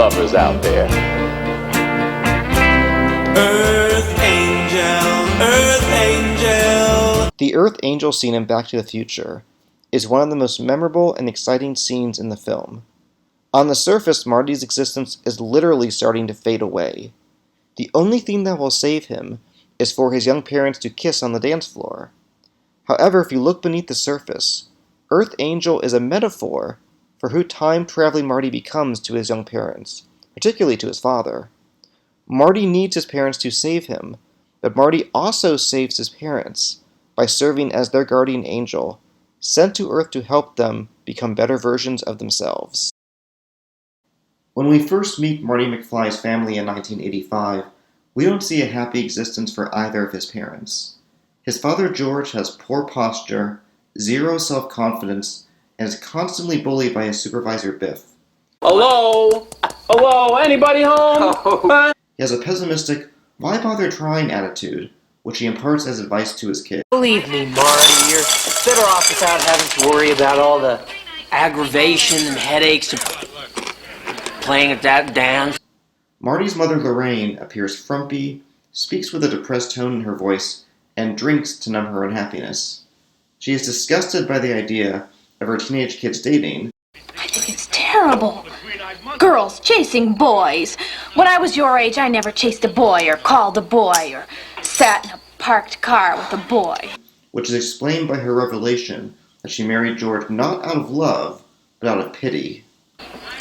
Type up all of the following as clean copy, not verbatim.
lovers out there. Earth Angel, Earth Angel. The Earth Angel scene in Back to the Future is one of the most memorable and exciting scenes in the film. On the surface, Marty's existence is literally starting to fade away. The only thing that will save him is for his young parents to kiss on the dance floor. However, if you look beneath the surface, Earth Angel is a metaphor for who time-traveling Marty becomes to his young parents, particularly to his father. Marty needs his parents to save him, but Marty also saves his parents by serving as their guardian angel, sent to Earth to help them become better versions of themselves. When we first meet Marty McFly's family in 1985, we don't see a happy existence for either of his parents. His father George has poor posture, zero self-confidence, and is constantly bullied by his supervisor Biff. Hello? Hello? Anybody home? Oh. He has a pessimistic, why bother trying attitude, which he imparts as advice to his kid. Believe me, Marty, you're better off without having to worry about all the aggravation and headaches of playing at that dance. Marty's mother Lorraine appears frumpy, speaks with a depressed tone in her voice, and drinks to numb her unhappiness. She is disgusted by the idea of her teenage kids dating. I think it's terrible. Girls chasing boys. When I was your age, I never chased a boy or called a boy or sat in a parked car with a boy. Which is explained by her revelation that she married George not out of love, but out of pity.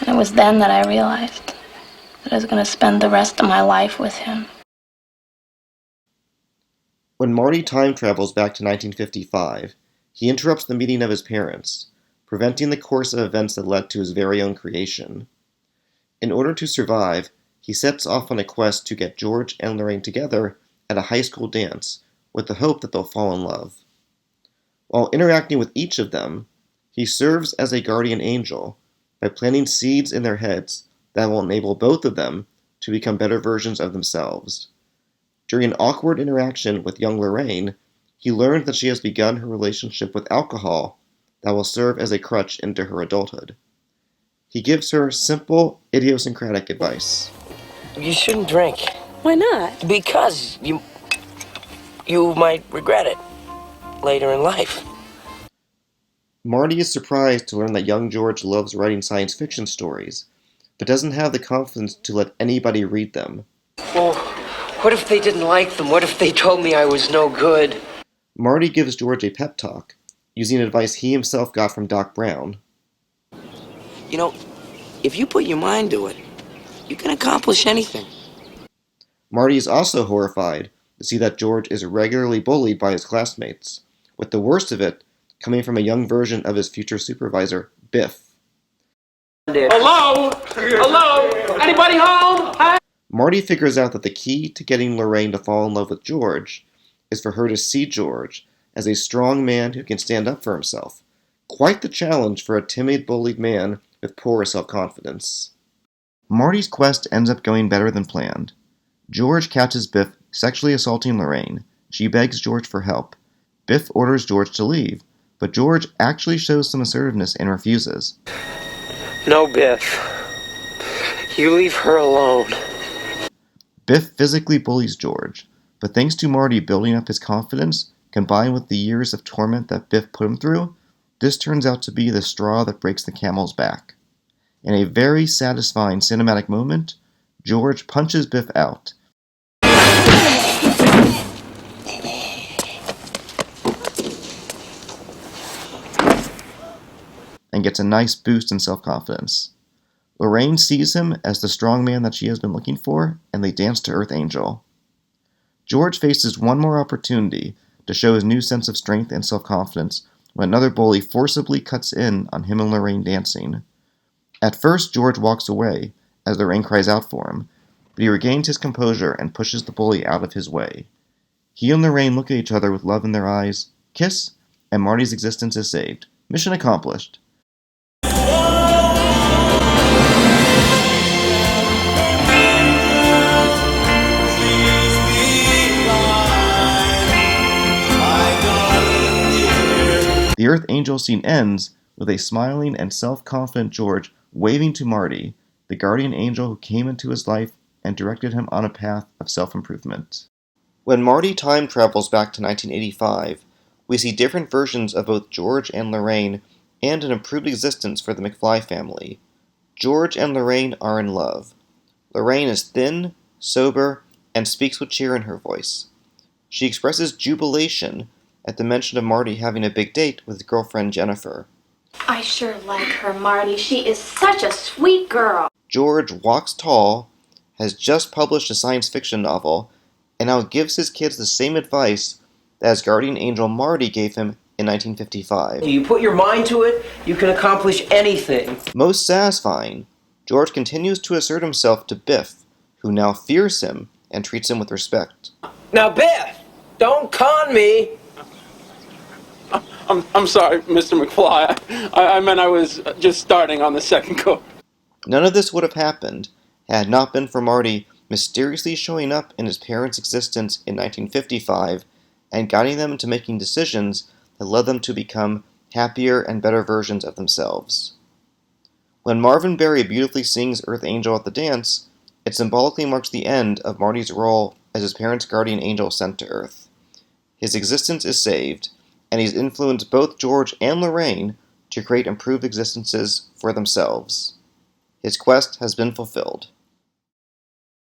And it was then that I realized that I was going to spend the rest of my life with him. When Marty time travels back to 1955, he interrupts the meeting of his parents, preventing the course of events that led to his very own creation. In order to survive, he sets off on a quest to get George and Lorraine together at a high school dance, with the hope that they'll fall in love. While interacting with each of them, he serves as a guardian angel by planting seeds in their heads that will enable both of them to become better versions of themselves. During an awkward interaction with young Lorraine, he learns that she has begun her relationship with alcohol that will serve as a crutch into her adulthood. He gives her simple, idiosyncratic advice. You shouldn't drink. Why not? Because you might regret it later in life. Marty is surprised to learn that young George loves writing science fiction stories, but doesn't have the confidence to let anybody read them. Well, what if they didn't like them? What if they told me I was no good? Marty gives George a pep talk, using advice he himself got from Doc Brown. You know, if you put your mind to it, you can accomplish anything. Marty is also horrified to see that George is regularly bullied by his classmates, with the worst of it coming from a young version of his future supervisor, Biff. Hello? Hello? Anybody home? Hi? Marty figures out that the key to getting Lorraine to fall in love with George is for her to see George as a strong man who can stand up for himself. Quite the challenge for a timid, bullied man with poor self-confidence. Marty's quest ends up going better than planned. George catches Biff sexually assaulting Lorraine. She begs George for help. Biff orders George to leave, but George actually shows some assertiveness and refuses. No, Biff. You leave her alone. Biff physically bullies George, but thanks to Marty building up his confidence, combined with the years of torment that Biff put him through, this turns out to be the straw that breaks the camel's back. In a very satisfying cinematic moment, George punches Biff out. And gets a nice boost in self-confidence. Lorraine sees him as the strong man that she has been looking for, and they dance to Earth Angel. George faces one more opportunity to show his new sense of strength and self-confidence when another bully forcibly cuts in on him and Lorraine dancing. At first, George walks away as Lorraine cries out for him, but he regains his composure and pushes the bully out of his way. He and Lorraine look at each other with love in their eyes, kiss, and Marty's existence is saved. Mission accomplished. The Earth Angel scene ends with a smiling and self-confident George waving to Marty, the guardian angel who came into his life and directed him on a path of self-improvement. When Marty time travels back to 1985, we see different versions of both George and Lorraine and an improved existence for the McFly family. George and Lorraine are in love. Lorraine is thin, sober, and speaks with cheer in her voice. She expresses jubilation at the mention of Marty having a big date with his girlfriend Jennifer. I sure like her, Marty. She is such a sweet girl. George walks tall, has just published a science fiction novel, and now gives his kids the same advice that his guardian angel Marty gave him in 1955. You put your mind to it, you can accomplish anything. Most satisfying, George continues to assert himself to Biff, who now fears him and treats him with respect. Now, Biff, don't con me. I'm sorry, Mr. McFly. I meant I was just starting on the second course. None of this would have happened had it not been for Marty mysteriously showing up in his parents' existence in 1955 and guiding them into making decisions that led them to become happier and better versions of themselves. When Marvin Berry beautifully sings Earth Angel at the dance, it symbolically marks the end of Marty's role as his parents' guardian angel sent to Earth. His existence is saved, and he's influenced both George and Lorraine to create improved existences for themselves. His quest has been fulfilled.